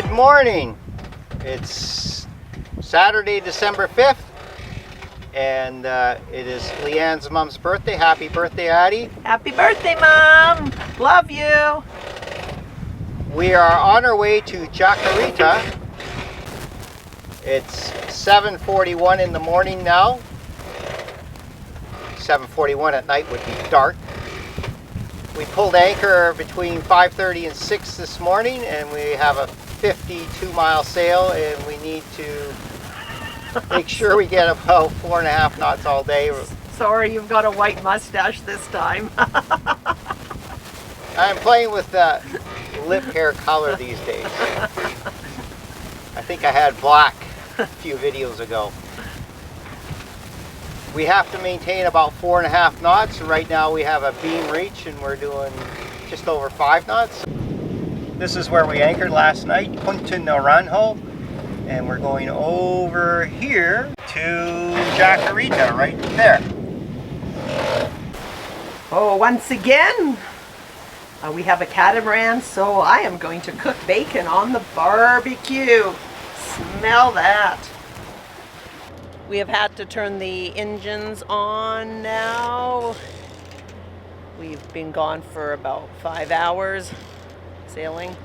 Good morning. It's Saturday, December 5th, and it is Leanne's mom's birthday. Happy birthday, Addie. Happy birthday, Mom. Love you. We are on our way to Jacarita. It's 7:41 in the morning now. 7:41 at night would be dark. We pulled anchor between 5:30 and 6 this morning, and we have a 52-mile sail, and we need to make sure we get about 4.5 knots all day. Sorry, you've got a white mustache this time. I'm playing with lip hair color these days. I think I had black a few videos ago. We have to maintain about 4.5 knots. Right now we have a beam reach and we're doing just over 5 knots. This is where we anchored last night, Punta Naranjo, and we're going over here to Jacarita, right there. Oh, once again, we have a catamaran, so I am going to cook bacon on the barbecue. Smell that. We have had to turn the engines on now. We've been gone for about 5 hours sailing,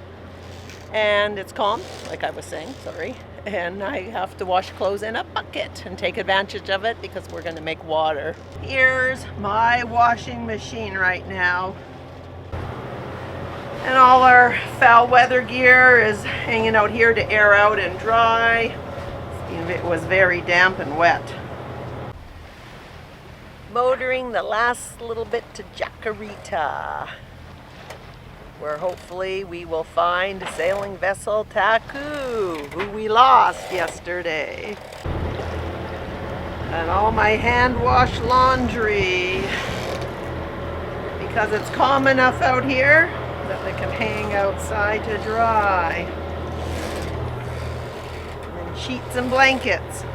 and it's calm, like I was saying, sorry. And I have to wash clothes in a bucket and take advantage of it because we're going to make water. Here's my washing machine right now. And all our foul weather gear is hanging out here to air out and dry. It was very damp and wet. Motoring the last little bit to Jacarita, where hopefully we will find sailing vessel Taku, who we lost yesterday. And all my hand wash laundry, because it's calm enough out here that they can hang outside to dry. And sheets and blankets.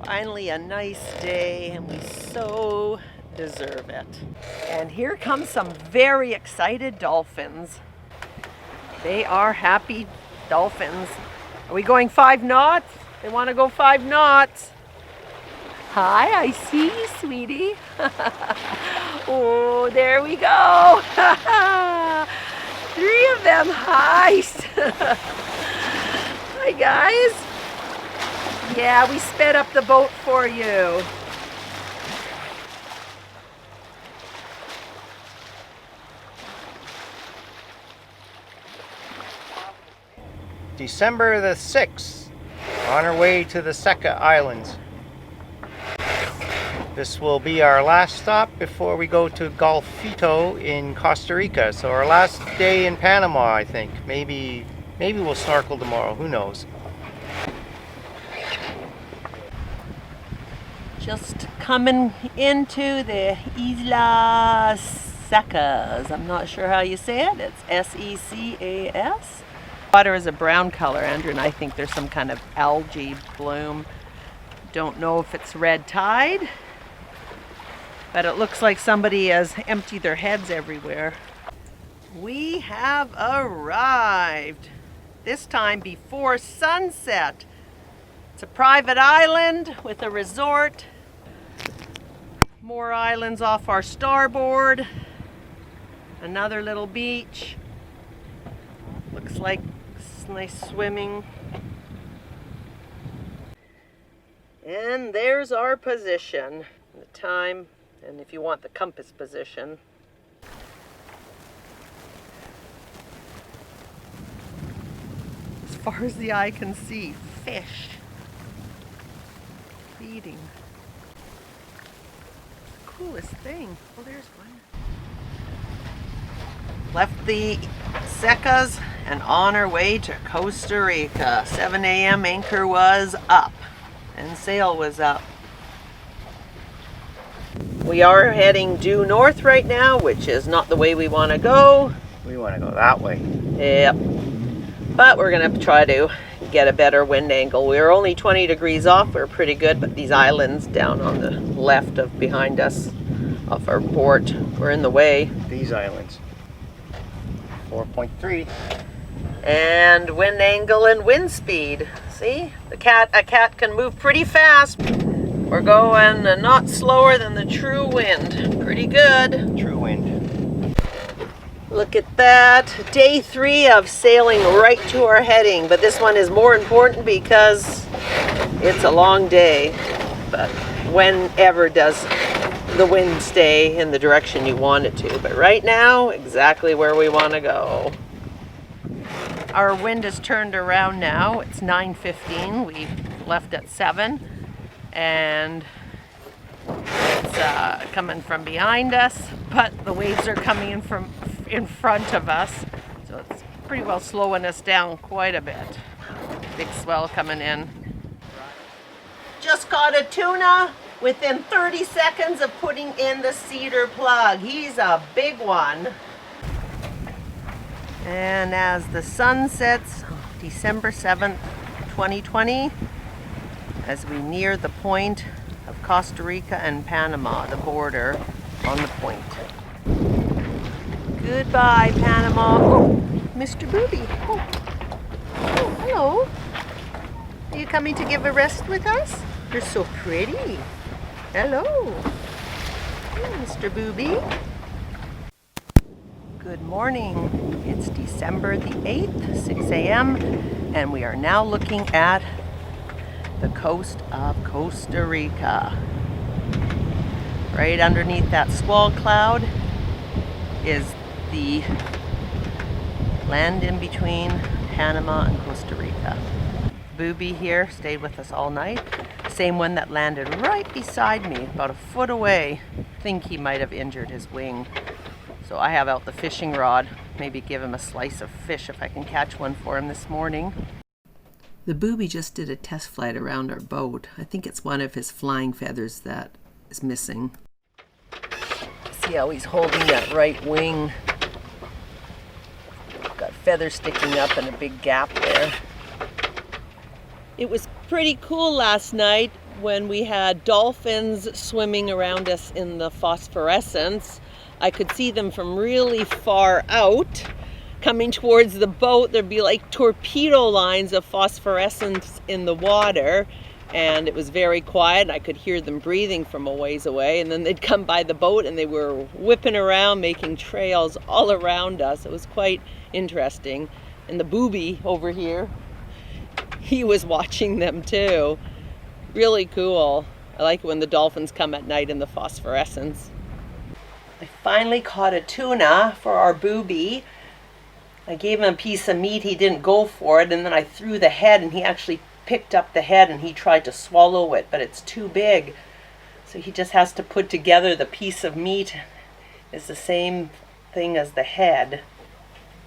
Finally a nice day, and we so deserve it. And here come some very excited dolphins. They are happy dolphins. Are we going 5 knots? They want to go 5 knots. Hi, I see you, sweetie. Oh, there we go. 3 of them. Hi. Hi, guys. Yeah, we sped up the boat for you. December the 6th, on our way to the Seca Islands. This will be our last stop before we go to Golfito in Costa Rica. So our last day in Panama, I think. Maybe we'll snorkel tomorrow, who knows. Just coming into the Isla Secas. I'm not sure how you say it. It's S-E-C-A-S. Water is a brown color, Andrew, and I think there's some kind of algae bloom. Don't know if it's red tide, but it looks like somebody has emptied their heads everywhere. We have arrived, this time before sunset. It's a private island with a resort. More islands off our starboard. Another little beach. Looks like it's nice swimming. And there's our position, the time, and if you want the compass position. As far as the eye can see, fish feeding. Coolest thing. Oh, there's one. Left the Secas and on our way to Costa Rica. 7 a.m. anchor was up and sail was up. We are heading due north right now, which is not the way we want to go. We want to go that way. Yep. But we're going to try to get a better wind angle. We're only 20 degrees off. We're pretty good, but these islands down on the left of behind us off our port were in the way. These islands. 4.3. And wind angle and wind speed. See? A cat can move pretty fast. We're going not slower than the true wind. Pretty good. True wind. Look at that. Day 3 of sailing right to our heading. But this one is more important because it's a long day. But whenever does the wind stay in the direction you want it to. But right now, exactly where we want to go. Our wind has turned around now. It's 9:15. We left at 7. And it's coming from behind us, but the waves are coming in from in front of us, so it's pretty well slowing us down quite a bit. Big swell coming in. Just caught a tuna within 30 seconds of putting in the cedar plug. He's a big one. And as the sun sets, December 7th, 2020, as we near the point of Costa Rica and Panama, the border on the point. Goodbye, Panama. Oh, Mr. Booby. Oh, hello. Are you coming to give a rest with us? You're so pretty. Hello. Hey, Mr. Booby. Good morning. It's December the 8th, 6 a.m., and we are now looking at the coast of Costa Rica. Right underneath that squall cloud is the land in between Panama and Costa Rica. Booby here stayed with us all night. Same one that landed right beside me, about a foot away. I think he might have injured his wing. So I have out the fishing rod. Maybe give him a slice of fish if I can catch one for him this morning. The Booby just did a test flight around our boat. I think it's one of his flying feathers that is missing. See how he's holding that right wing. Got feathers sticking up and a big gap there. It was pretty cool last night when we had dolphins swimming around us in the phosphorescence. I could see them from really far out. Coming towards the boat, there'd be like torpedo lines of phosphorescence in the water, and it was very quiet. I could hear them breathing from a ways away, and then they'd come by the boat and they were whipping around, making trails all around us. It was quite interesting. And the Booby over here, he was watching them too. Really cool. I like it when the dolphins come at night in the phosphorescence. I finally caught a tuna for our Booby. I gave him a piece of meat, he didn't go for it, and then I threw the head and he actually picked up the head and he tried to swallow it, but it's too big. So he just has to put together the piece of meat. It's the same thing as the head.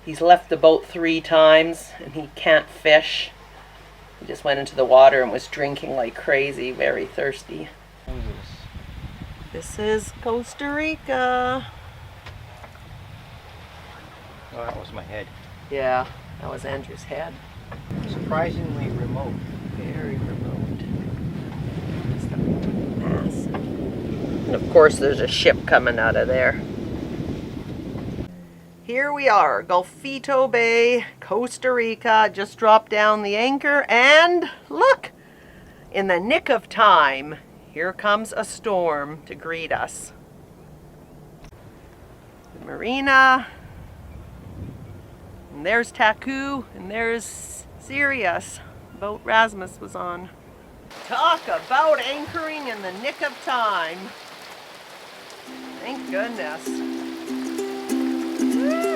He's left the boat 3 times and he can't fish. He just went into the water and was drinking like crazy, very thirsty. This is Costa Rica. Oh, that was my head. Yeah, that was Andrew's head. Surprisingly remote. Very remote. Just massive. And of course there's a ship coming out of there. Here we are, Golfito Bay, Costa Rica. Just dropped down the anchor and look! In the nick of time, here comes a storm to greet us. The marina. And there's Taku, and there's Sirius, the boat Rasmus was on. Talk about anchoring in the nick of time. Thank goodness. Woo!